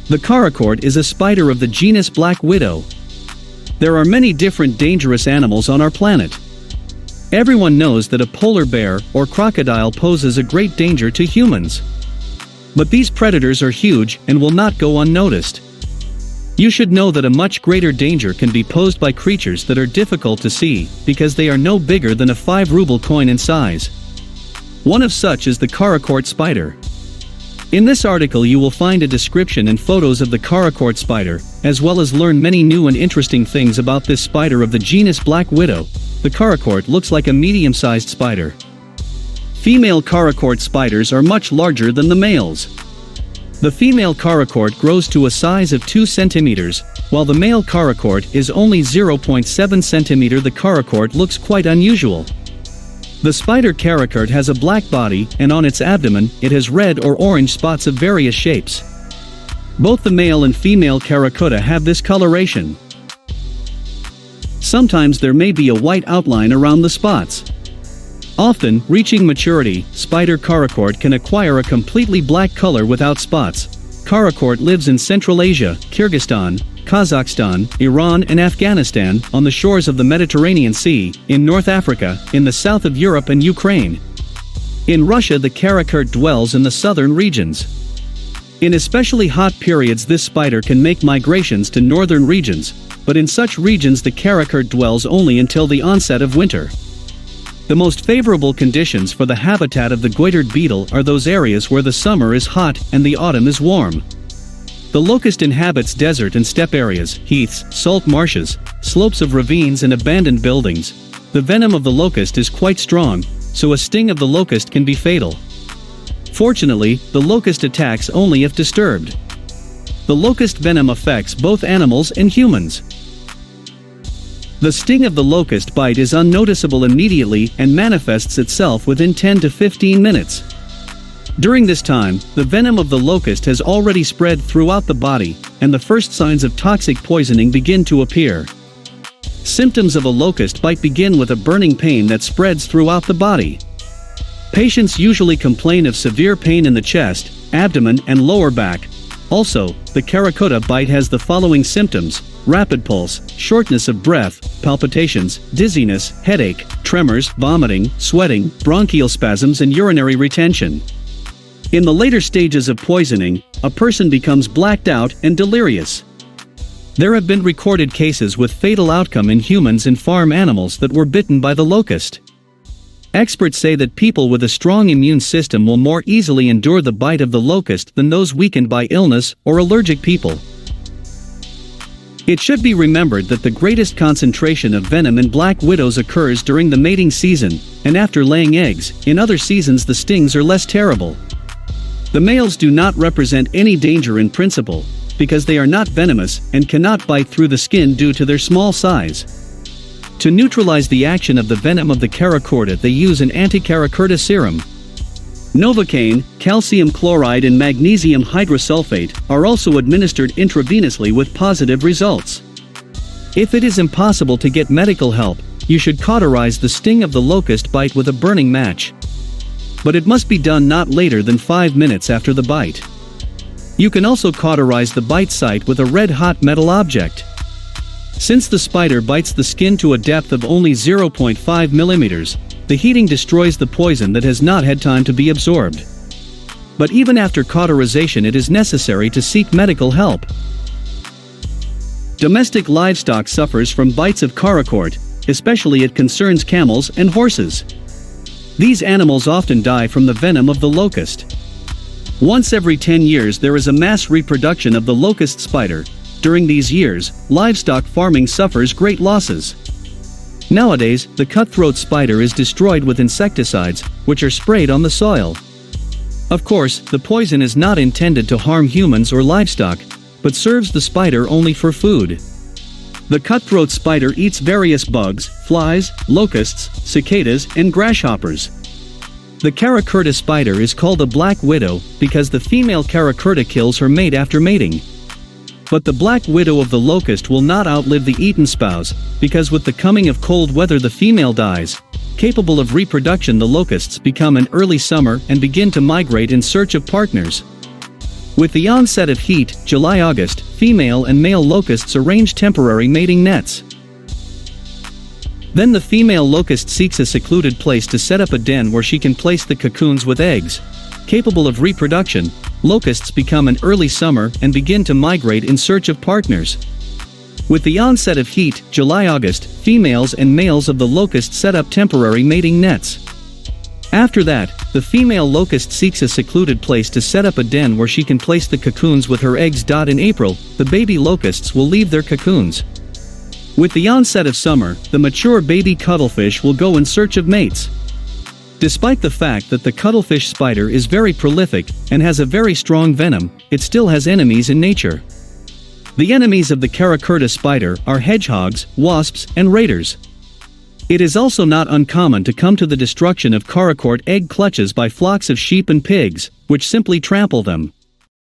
The Karakurt is a spider of the genus Black Widow. There are many different dangerous animals on our planet. Everyone knows that a polar bear or crocodile poses a great danger to humans. But these predators are huge and will not go unnoticed. You should know that a much greater danger can be posed by creatures that are difficult to see, because they are no bigger than a 5-ruble coin in size. One of such is the Karakurt spider. In this article you will find a description and photos of the Karakurt spider, as well as learn many new and interesting things about this spider of the genus Black Widow. The Karakurt looks like a medium-sized spider. Female Karakurt spiders are much larger than the males. The female Karakurt grows to a size of 2 centimeters, while the male Karakurt is only 0.7 centimeter. The Karakurt looks quite unusual. The spider Karakurt has a black body, and on its abdomen, it has red or orange spots of various shapes. Both the male and female Karakurt have this coloration. Sometimes there may be a white outline around the spots. Often, reaching maturity, spider Karakurt can acquire a completely black color without spots. Karakurt lives in Central Asia, Kyrgyzstan, Kazakhstan, Iran and Afghanistan, on the shores of the Mediterranean Sea, in North Africa, in the south of Europe and Ukraine. In Russia the Karakurt dwells in the southern regions. In especially hot periods this spider can make migrations to northern regions, but in such regions the Karakurt dwells only until the onset of winter. The most favorable conditions for the habitat of the goitered beetle are those areas where the summer is hot and the autumn is warm. The locust inhabits desert and steppe areas, heaths, salt marshes, slopes of ravines and abandoned buildings. The venom of the locust is quite strong, so a sting of the locust can be fatal. Fortunately, the locust attacks only if disturbed. The locust venom affects both animals and humans. The sting of the locust bite is unnoticeable immediately and manifests itself within 10 to 15 minutes. During this time, the venom of the locust has already spread throughout the body, and the first signs of toxic poisoning begin to appear. Symptoms of a locust bite begin with a burning pain that spreads throughout the body. Patients usually complain of severe pain in the chest, abdomen and lower back. Also, the Karakurt bite has the following symptoms: rapid pulse, shortness of breath, palpitations, dizziness, headache, tremors, vomiting, sweating, bronchial spasms and urinary retention. In the later stages of poisoning, a person becomes blacked out and delirious. There have been recorded cases with fatal outcome in humans and farm animals that were bitten by the locust. Experts say that people with a strong immune system will more easily endure the bite of the locust than those weakened by illness or allergic people. It should be remembered that the greatest concentration of venom in black widows occurs during the mating season, and after laying eggs. In other seasons the stings are less terrible. The males do not represent any danger in principle, because they are not venomous and cannot bite through the skin due to their small size. To neutralize the action of the venom of the Karakurt they use an anti-Karakurt serum. Novocaine, calcium chloride and magnesium hydrosulfate are also administered intravenously with positive results. If it is impossible to get medical help, you should cauterize the sting of the locust bite with a burning match. But it must be done not later than 5 minutes after the bite. You can also cauterize the bite site with a red-hot metal object. Since the spider bites the skin to a depth of only 0.5 millimeters, the heating destroys the poison that has not had time to be absorbed. But even after cauterization it is necessary to seek medical help. Domestic livestock suffers from bites of Karakurt, especially it concerns camels and horses. These animals often die from the venom of the locust. Once every 10 years there is a mass reproduction of the locust spider. During these years, livestock farming suffers great losses. Nowadays, the cutthroat spider is destroyed with insecticides, which are sprayed on the soil. Of course, the poison is not intended to harm humans or livestock, but serves the spider only for food. The cutthroat spider eats various bugs, flies, locusts, cicadas, and grasshoppers. The Karakurt spider is called a black widow because the female Karakurt kills her mate after mating. But the black widow of the locust will not outlive the eaten spouse, because with the coming of cold weather the female dies. Capable of reproduction, the locusts become an early summer and begin to migrate in search of partners. With the onset of heat, July-August, female and male locusts arrange temporary mating nets. Then the female locust seeks a secluded place to set up a den where she can place the cocoons with eggs. Capable of reproduction, locusts become in early summer and begin to migrate in search of partners. With the onset of heat, July-August, females and males of the locust set up temporary mating nets. After that, the female locust seeks a secluded place to set up a den where she can place the cocoons with her eggs. In April, the baby locusts will leave their cocoons. With the onset of summer, the mature baby cuttlefish will go in search of mates. Despite the fact that the cuttlefish spider is very prolific and has a very strong venom, it still has enemies in nature. The enemies of the Karakurt spider are hedgehogs, wasps, and raiders. It is also not uncommon to come to the destruction of Karakurt egg clutches by flocks of sheep and pigs, which simply trample them.